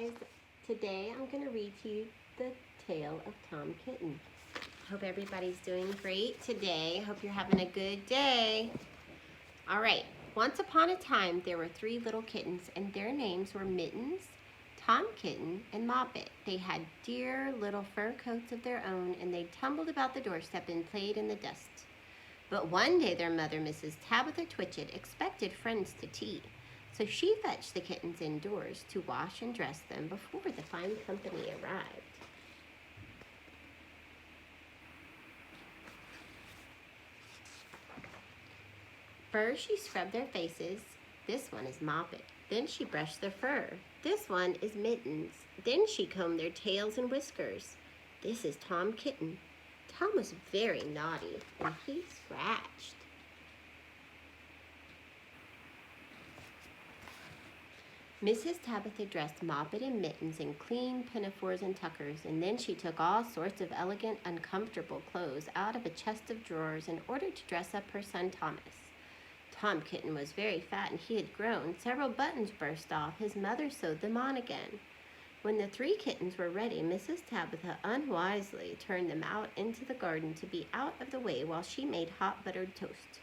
guys. Today I'm going to read to you the Tale of Tom Kitten. Hope everybody's doing great today. Hope you're having a good day. All right. Once upon a time, there were 3 little kittens, and their names were Mittens, Tom Kitten, and Moppet. They had dear little fur coats of their own, and they tumbled about the doorstep and played in the dust. But one day their mother, Mrs. Tabitha Twitchit, expected friends to tea. So she fetched the kittens indoors to wash and dress them before the fine company arrived. First, she scrubbed their faces. This one is Moppet. Then she brushed their fur. This one is Mittens. Then she combed their tails and whiskers. This is Tom Kitten. Tom was very naughty, and he scratched. Mrs. Tabitha dressed Moppet and Mittens in clean pinafores and tuckers, and then she took all sorts of elegant, uncomfortable clothes out of a chest of drawers in order to dress up her son Thomas. Tom Kitten was very fat, and he had grown. Several buttons burst off. His mother sewed them on again. When the 3 kittens were ready, Mrs. Tabitha unwisely turned them out into the garden to be out of the way while she made hot buttered toast.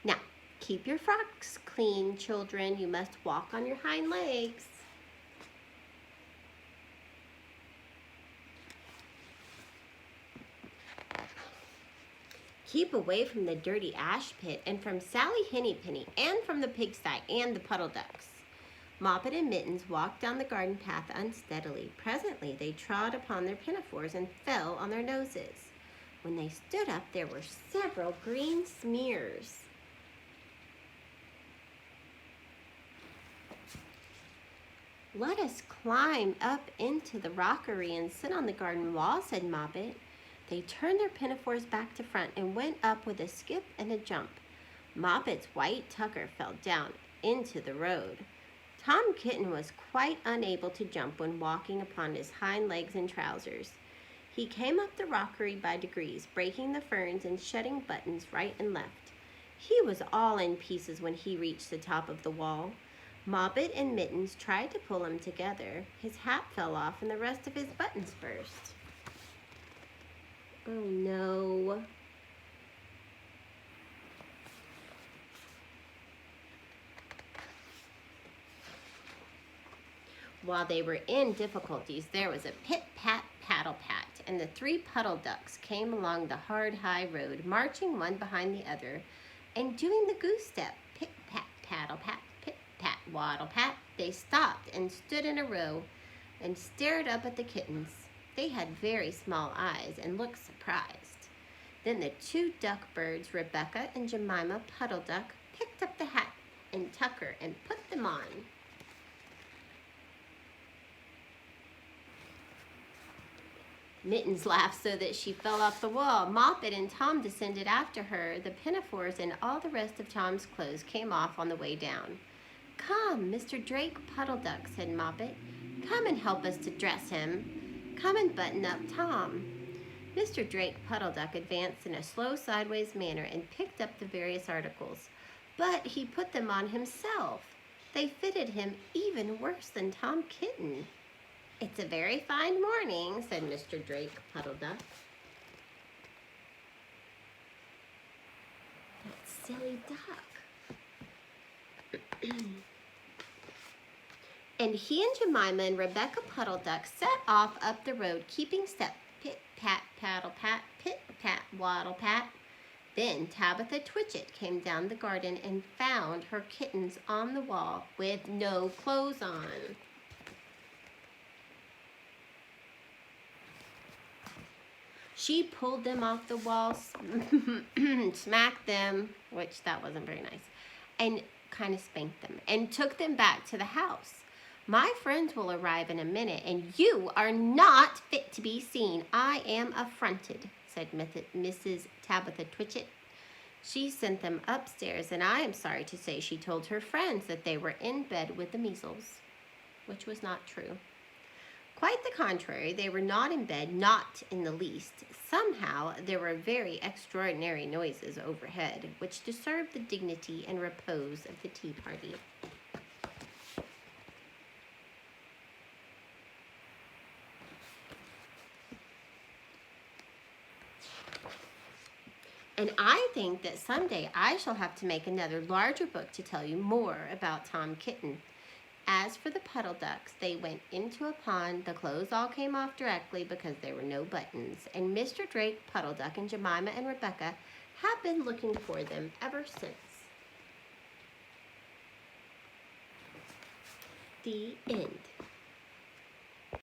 Now, keep your frocks clean, children. You must walk on your hind legs. Keep away from the dirty ash pit and from Sally Henny Penny and from the pigsty and the puddle ducks. Moppet and Mittens walked down the garden path unsteadily. Presently, they trod upon their pinafores and fell on their noses. When they stood up, there were several green smears. Let us climb up into the rockery and sit on the garden wall, said Moppet. They turned their pinafores back to front and went up with a skip and a jump. Moppet's white tucker fell down into the road. Tom Kitten was quite unable to jump when walking upon his hind legs and trousers. He came up the rockery by degrees, breaking the ferns and shedding buttons right and left. He was all in pieces when he reached the top of the wall. Moppet and Mittens tried to pull him together. His hat fell off and the rest of his buttons burst. Oh no. While they were in difficulties, there was a pit-pat, paddle-pat, and the 3 puddle ducks came along the hard, high road, marching one behind the other, and doing the goose step, pit-pat, paddle-pat, pit-pat, waddle-pat. They stopped and stood in a row and stared up at the kittens. They had very small eyes and looked surprised. Then the 2 duck birds, Rebecca and Jemima Puddle Duck, picked up the hat and tucker and put them on. Mittens laughed so that she fell off the wall. Moppet and Tom descended after her. The pinafores and all the rest of Tom's clothes came off on the way down. Come, Mr. Drake Puddle Duck, said Moppet. Come and help us to dress him. Come and button up Tom. Mr. Drake Puddle Duck advanced in a slow sideways manner and picked up the various articles. But he put them on himself. They fitted him even worse than Tom Kitten. It's a very fine morning, said Mr. Drake Puddle Duck. That silly duck. And he and Jemima and Rebecca Puddle Duck set off up the road, keeping step, pit-pat, paddle-pat, pit-pat, waddle-pat. Then Tabitha Twitchit came down the garden and found her kittens on the wall with no clothes on. She pulled them off the wall, smacked them, which that wasn't very nice, and kind of spanked them, and took them back to the house. My friends will arrive in a minute, and you are not fit to be seen. I am affronted, said Mrs. Tabitha Twitchit. She sent them upstairs, and I am sorry to say she told her friends that they were in bed with the measles, which was not true. Quite the contrary, they were not in bed, not in the least. Somehow, there were very extraordinary noises overhead, which disturbed the dignity and repose of the tea party. And I think that someday I shall have to make another larger book to tell you more about Tom Kitten. As for the puddle ducks, they went into a pond. The clothes all came off directly because there were no buttons. And Mr. Drake, Puddle Duck, and Jemima and Rebecca have been looking for them ever since. The end.